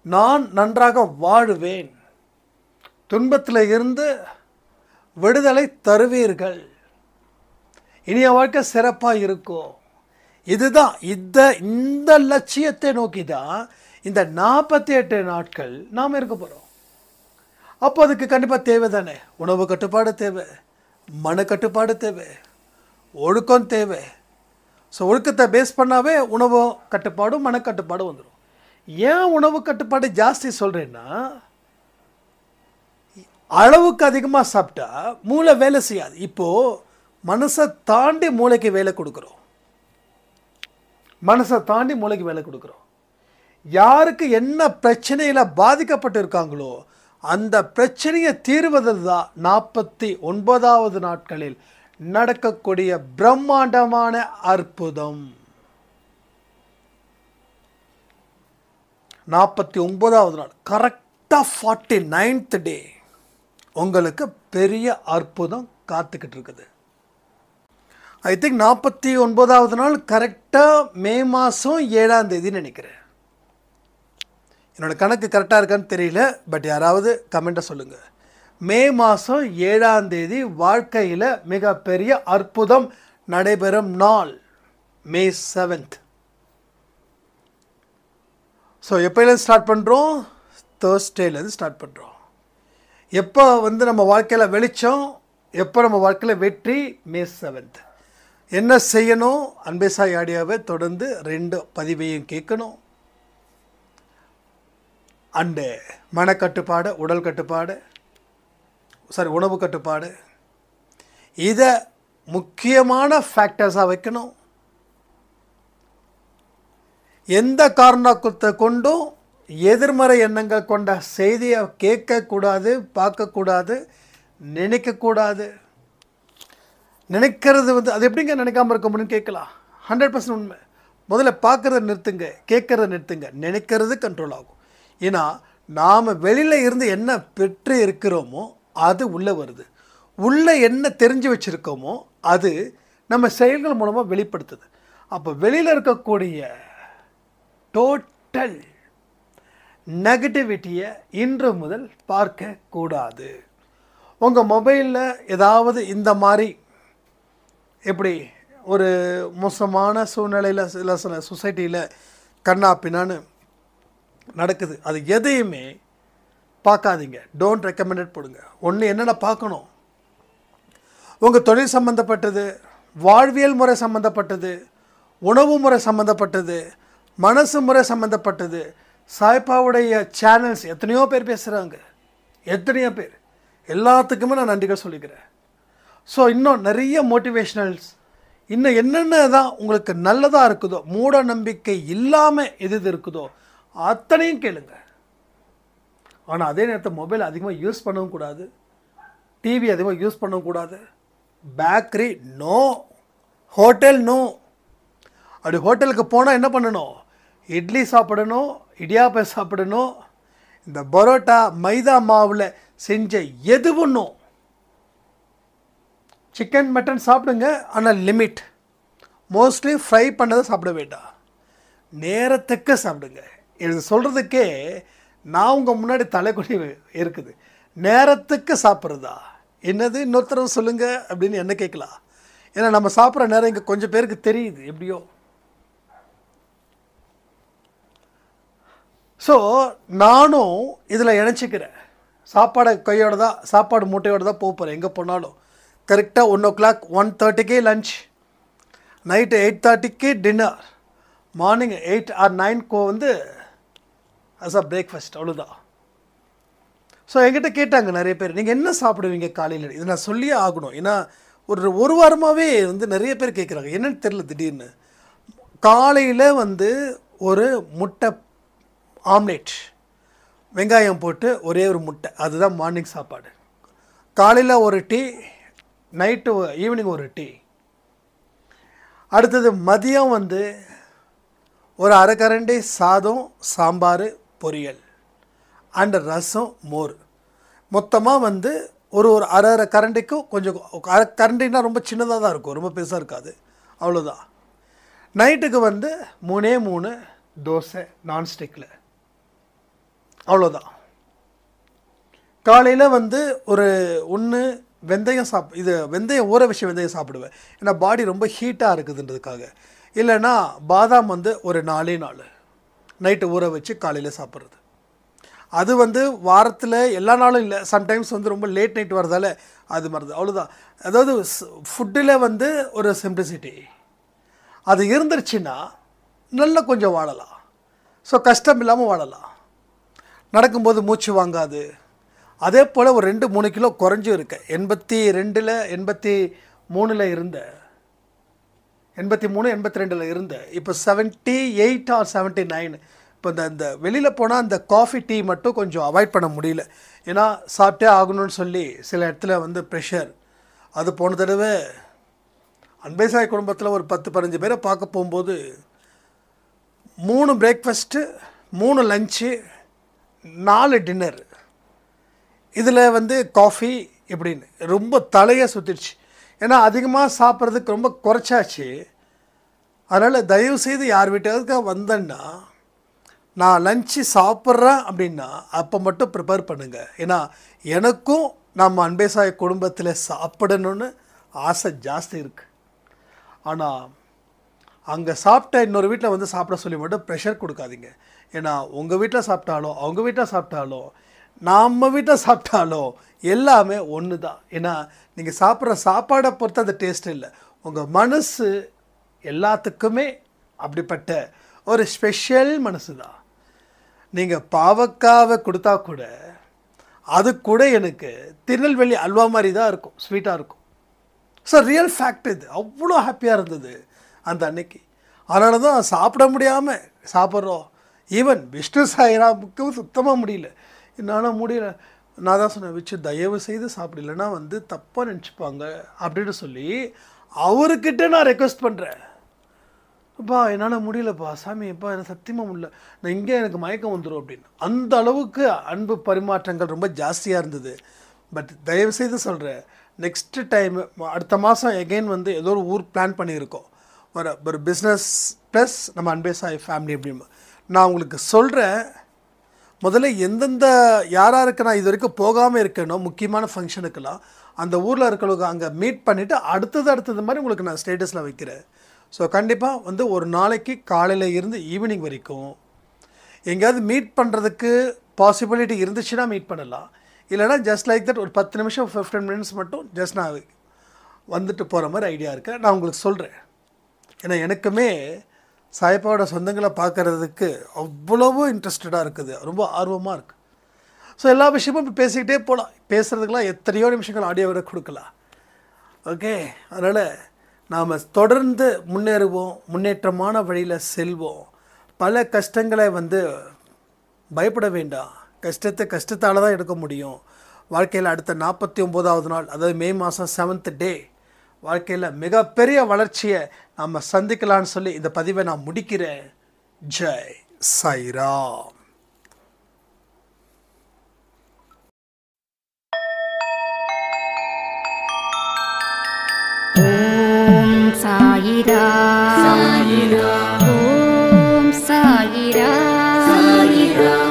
நான் நன்றாக வாழுவேன், துன்பத்தில் இருந்து விடுதலை தருவீர்கள், இனிய வாழ்க்கை சிறப்பாக இருக்கும். இதுதான் இந்த லட்சியத்தை நோக்கி தான் இந்த 48 நாட்கள் நாம் இருக்க போகிறோம். அப்போ அதுக்கு கண்டிப்பாக தேவை தானே, உணவு கட்டுப்பாடு தேவை, மனக்கட்டுப்பாடு தேவை, ஒழுக்கம் தேவை. ஸோ ஒழுக்கத்தை பேஸ் பண்ணாவே உணவு கட்டுப்பாடும் மனக்கட்டுப்பாடும் வந்துடும். ஏன் உணவு கட்டுப்பாடு ஜாஸ்தி சொல்கிறேன்னா, அளவுக்கு அதிகமாக சாப்பிட்டா மூளை வேலை செய்யாது. இப்போது மனசை தாண்டி மூளைக்கு வேலை கொடுக்குறோம், மனசை தாண்டி மூளைக்கு வேலை கொடுக்குறோம். யாருக்கு என்ன பிரச்சனையில் பாதிக்கப்பட்டு இருக்காங்களோ அந்த பிரச்சனையை தீர்வதில் தான் 49வது நாட்களில் நடக்கக்கூடிய பிரம்மாண்டமான அற்புதம். 49வது நாள் கரெக்டாக 49th டே உங்களுக்கு பெரிய அற்புதம் காத்துக்கிட்டு இருக்குது. ஐ திங்க் 49வது நாள் கரெக்டாக மே மாதம் 7ஆம் தேதி நினைக்கிறேன். என்னோடய கணக்கு கரெக்டாக இருக்கான்னு தெரியல, பட் யாராவது கமெண்ட்டை சொல்லுங்கள். மே மாதம் 7ஆம் தேதி வாழ்க்கையில் மிகப்பெரிய அற்புதம் நடைபெறும் நாள், மே 7th. ஸோ எப்போலேருந்து ஸ்டார்ட் பண்ணுறோம்? தேர்ஸ்டேலேருந்து ஸ்டார்ட் பண்ணுறோம். எப்போ நம்ம வாழ்க்கையில் வெளிச்சம், எப்போ நம்ம வாழ்க்கையில் வெற்றி? மே 7th. என்ன செய்யணும்? அன்பே சாய் ஆடியோவை தொடர்ந்து 2 பதிவையும் கேட்கணும். அண்டு மனக்கட்டுப்பாடு, உடல் கட்டுப்பாடு, உணவு கட்டுப்பாடு, இதை முக்கியமான ஃபேக்டர்ஸாக வைக்கணும். எந்த காரணத்தை கொண்டும் எதிர்மறை எண்ணங்கள் கொண்ட செய்தியை கேட்கக்கூடாது, பார்க்கக்கூடாது, நினைக்கக்கூடாது. நினைக்கிறது அது எப்படிங்க நினைக்காமல் இருக்க முடியும்னு கேட்கலாம். 100% உண்மை. முதல்ல பார்க்குறத நிறுத்துங்க, கேட்குறத நிறுத்துங்க, நினைக்கிறது கண்ட்ரோல் ஆகும். ஏன்னா நாம் வெளியில் இருந்து என்ன பெற்று இருக்கிறோமோ அது உள்ளே வருது, உள்ளே என்ன தெரிஞ்சு வச்சுருக்கோமோ அது நம்ம செயல்கள் மூலமாக வெளிப்படுத்துது. அப்போ வெளியில் இருக்கக்கூடிய டோட்டல் நெகட்டிவிட்டியை இன்று முதல் பார்க்கக்கூடாது. உங்கள் மொபைலில் ஏதாவது இந்த மாதிரி எப்படி ஒரு மோசமான சூழ்நிலையில் சில சொசைட்டியில் கண்ணா பின்னான்னு நடக்குது, அது எதையுமே பார்க்காதீங்க. டோன்ட் ரெக்கமெண்டட் போடுங்க. ஒன்று என்னென்ன பார்க்கணும்? உங்கள் தொழில் சம்மந்தப்பட்டது, வாழ்வியல் முறை சம்மந்தப்பட்டது, உணவு முறை சம்மந்தப்பட்டது, மனசு முறை சம்மந்தப்பட்டது. சாய்பாவுடைய சேனல்ஸ் எத்தனையோ பேர் பேசுகிறாங்க, எத்தனையோ பேர். எல்லாத்துக்குமே நான் நன்றிகள் சொல்லிக்கிறேன். ஸோ இன்னும் நிறைய மோட்டிவேஷ்னல்ஸ், இன்னும் என்னென்ன தான் உங்களுக்கு நல்லதாக இருக்குதோ, மூட நம்பிக்கை இல்லாமல் எது இருக்குதோ அத்தனையும் கேளுங்க. ஆனால் அதே நேரத்தில் மொபைல் அதிகமாக யூஸ் பண்ணவும் கூடாது, டிவி அதிகமாக யூஸ் பண்ணவும் கூடாது, பேக்கரி நோ, ஹோட்டல் நோ. அப்படி ஹோட்டலுக்கு போனால் என்ன பண்ணணும்? இட்லி சாப்பிடணும், இடியாப்பம் சாப்பிடணும், இந்த பரோட்டா மைதா மாவில் செஞ்ச எதுவும் நோ. சிக்கன் மட்டன் சாப்பிடுங்க, ஆனால் லிமிட். மோஸ்ட்லி ஃப்ரை பண்ணதை சாப்பிட வேண்டாம், நேரத்துக்கு சாப்பிடுங்க. இது சொல்கிறதுக்கே நான் உங்கள் முன்னாடி தலைக்குடி இருக்குது. நேரத்துக்கு சாப்பிட்றதா என்னது, இன்னொருத்தரவு சொல்லுங்கள் அப்படின்னு என்ன கேட்கலாம். ஏன்னா நம்ம சாப்பிட்ற நேரம் இங்கே கொஞ்சம் பேருக்கு தெரியுது எப்படியோ. ஸோ நானும் இதில் இணைச்சிக்கிறேன். சாப்பாடை கையோடு தான், சாப்பாடு மூட்டையோடு தான் போகிறேன் எங்கே போனாலும். கரெக்டாக 1 o'clock 1:30க்கே லஞ்ச், நைட்டு 8:30க்கு டின்னர், மார்னிங் 8 or 9க்கு வந்து அஸ் அ பிரேக்ஃபாஸ்ட், அவ்வளோதான். ஸோ என்கிட்ட கேட்டாங்க நிறைய பேர், நீங்கள் என்ன சாப்பிடுவீங்க காலையில்? இது நான் சொல்லியே ஆகணும். ஏன்னா ஒரு வாரமாகவே வந்து நிறைய பேர் கேட்குறாங்க, என்னன்னு தெரியல திடீர்னு. காலையில் வந்து ஒரு முட்டை ஆம்லேட், வெங்காயம் போட்டு ஒரே ஒரு முட்டை, அதுதான் மார்னிங் சாப்பாடு. காலையில் ஒரு டீ, நைட்டு ஈவினிங் ஒரு டீ. அடுத்தது மதியம் வந்து ஒரு அரைக்கரண்டி சாதம், சாம்பார், பொரியல் அண்டு ரசம், மோர். மொத்தமாக வந்து ஒரு அரை கரண்டிக்கும் கொஞ்சம், அரை கரண்டின்னா ரொம்ப சின்னதாக தான் இருக்கும், ரொம்ப பெருசாக இருக்காது, அவ்வளோதான். நைட்டுக்கு வந்து 3 தோசை நான்ஸ்டிக்கில், அவ்வளோதான். காலையில் வந்து ஒரு வெந்தயம் வெந்தயம் ஊற வச்சு வெந்தயம் சாப்பிடுவேன், ஏன்னா பாடி ரொம்ப ஹீட்டாக இருக்குதுன்றதுக்காக. இல்லைன்னா பாதாம் வந்து ஒரு 4 நைட்டு ஊற வச்சு காலையில் சாப்பிட்றது. அது வந்து வாரத்தில் எல்லா நாளும் இல்லை, சம்டைம்ஸ் வந்து ரொம்ப லேட் நைட் வரதால அது மாதிரி, அவ்வளோதான். அதாவது ஃபுட்டில் வந்து ஒரு சிம்பிளிசிட்டி அது இருந்துருச்சுன்னா நல்லா கொஞ்சம் வாழலாம். ஸோ கஷ்டம் இல்லாமல் வாழலாம். நடக்கும்போது மூச்சு வாங்காது. அதே போல் ஒரு 2-3 கிலோ குறைஞ்சும் இருக்கேன். 82 83 இருந்தேன், 83 82 இருந்தேன். இப்போ 78 or 79. இப்போ இந்த வெளியில் போனால் அந்த காஃபி டீ மட்டும் கொஞ்சம் அவாய்ட் பண்ண முடியல, ஏன்னா சாப்பிட்டே ஆகணும்னு சொல்லி சில இடத்துல வந்து ப்ரெஷர். அது போன தடவை அன்பே சாய் குடும்பத்தில் ஒரு 10-15 பேரை பார்க்க போகும்போது 3 பிரேக்ஃபாஸ்ட்டு, 3 லஞ்சு, 4 டின்னர், இதில் வந்து காஃபி இப்படின்னு ரொம்ப தலையை சுற்றிடுச்சு. ஏன்னா அதிகமாக சாப்பிட்றதுக்கு ரொம்ப குறைச்சாச்சு. அதனால் தயவுசெய்து யார் வீட்டுக்காக வந்தேன்னா, நான் லஞ்சு சாப்பிட்றேன் அப்படின்னா அப்போ மட்டும் ப்ரிப்பேர் பண்ணுங்கள். ஏன்னா எனக்கும் நம்ம அன்பே சாய் குடும்பத்தில் சாப்பிடணுன்னு ஆசை ஜாஸ்தி இருக்குது. ஆனால் அங்கே சாப்பிட்ட இன்னொரு வீட்டில் வந்து சாப்பிட சொல்லி மட்டும் ப்ரெஷர் கொடுக்காதீங்க. ஏன்னா உங்கள் வீட்டில் சாப்பிட்டாலும் அவங்க வீட்டில் சாப்பிட்டாலும் நம்ம வீட்டில் சாப்பிட்டாலும் எல்லாமே ஒன்று தான். ஏன்னா நீங்கள் சாப்பிட்ற சாப்பாடை பொறுத்து அது டேஸ்ட் இல்லை, உங்கள் மனசு எல்லாத்துக்குமே அப்படிப்பட்ட ஒரு ஸ்பெஷல் மனசு தான். நீங்கள் பாவக்காவை கொடுத்தா கூட அது கூட எனக்கு திருநெல்வேலி அல்வா மாதிரி தான் இருக்கும், ஸ்வீட்டாக இருக்கும். ஸோ ரியல் ஃபேக்ட் இது. அவ்வளோ ஹாப்பியாக இருந்தது அந்த அன்னைக்கு. அதனால தான் சாப்பிட முடியாமல் சாப்பிட்றோம். ஈவன் விஷ்ணு சாய்ராமுக்கு சுத்தமாக முடியல, என்னால் முடியல. நான் தான் சொன்னேன், விச்சு தயவு செய்து சாப்பிடலன்னா வந்து தப்பாக நினச்சிப்பாங்க அப்படின்னு சொல்லி அவர்கிட்ட நான் ரெக்வெஸ்ட் பண்ணுறேன். அப்பா என்னால் முடியலப்பா சாமி, அப்பா எனக்கு சத்தியமாக முடியல, நான் இங்கே எனக்கு மயக்கம் வந்துடும் அப்படின்னு. அந்த அளவுக்கு அன்பு பரிமாற்றங்கள் ரொம்ப ஜாஸ்தியாக இருந்தது. பட் தயவுசெய்து சொல்கிறேன், நெக்ஸ்ட்டு டைம் அடுத்த மாதம் எகெயின் வந்து ஏதோ ஒரு ஊர் பிளான் பண்ணியிருக்கோம், ஒரு பிஸ்னஸ் ப்ளஸ் நம்ம அன்பே சாய் ஃபேமிலி அப்படின்னு. நான் உங்களுக்கு சொல்கிறேன், முதல்ல எந்தெந்த யாராருக்கு நான் இது வரைக்கும் போகாமல் இருக்கணும் முக்கியமான ஃபங்க்ஷனுக்கெல்லாம் அந்த ஊரில் இருக்கிறவங்க அங்கே மீட் பண்ணிவிட்டு அடுத்தது மாதிரி உங்களுக்கு நான் ஸ்டேட்டஸில் வைக்கிறேன். ஸோ கண்டிப்பாக வந்து ஒரு நாளைக்கு காலையில் இருந்து ஈவினிங் வரைக்கும் எங்கேயாவது மீட் பண்ணுறதுக்கு பாசிபிலிட்டி இருந்துச்சுன்னா மீட் பண்ணலாம். இல்லைனா ஜஸ்ட் லைக் தட் ஒரு 10 நிமிஷம் 15 மினிட்ஸ் மட்டும் ஜஸ்ட் நான் வந்துட்டு போகிற மாதிரி ஐடியா இருக்கேன். நான் உங்களுக்கு சொல்கிறேன், ஏன்னா எனக்குமே சாயப்பாவோட சொந்தங்களை பார்க்குறதுக்கு அவ்வளவு இன்ட்ரெஸ்டடாக இருக்குது, ரொம்ப ஆர்வமாக இருக்குது. ஸோ எல்லா விஷயமும் இப்போ பேசிக்கிட்டே போகலாம், பேசுகிறதுக்கெலாம் எத்தனையோ நிமிஷங்கள் ஆடியோ வரை கொடுக்கலாம். ஓகே, அதனால் நாம் தொடர்ந்து முன்னேறுவோம், முன்னேற்றமான வழியில் செல்வோம். பல கஷ்டங்களை வந்து பயப்பட வேண்டாம், கஷ்டத்தால் தான் எடுக்க முடியும். வாழ்க்கையில் அடுத்த 49வது நாள், அதாவது மே மாதம் 7th day, வாழ்க்கையில் மிகப்பெரிய வளர்ச்சியை நம்ம சந்திக்கலான்னு சொல்லி இந்த பதிவை நான் முடிக்கிறேன். ஜெய் சாய்ராம். சாயிராம் சாயிராம் ஓம் சாயிராம் சாயிராம்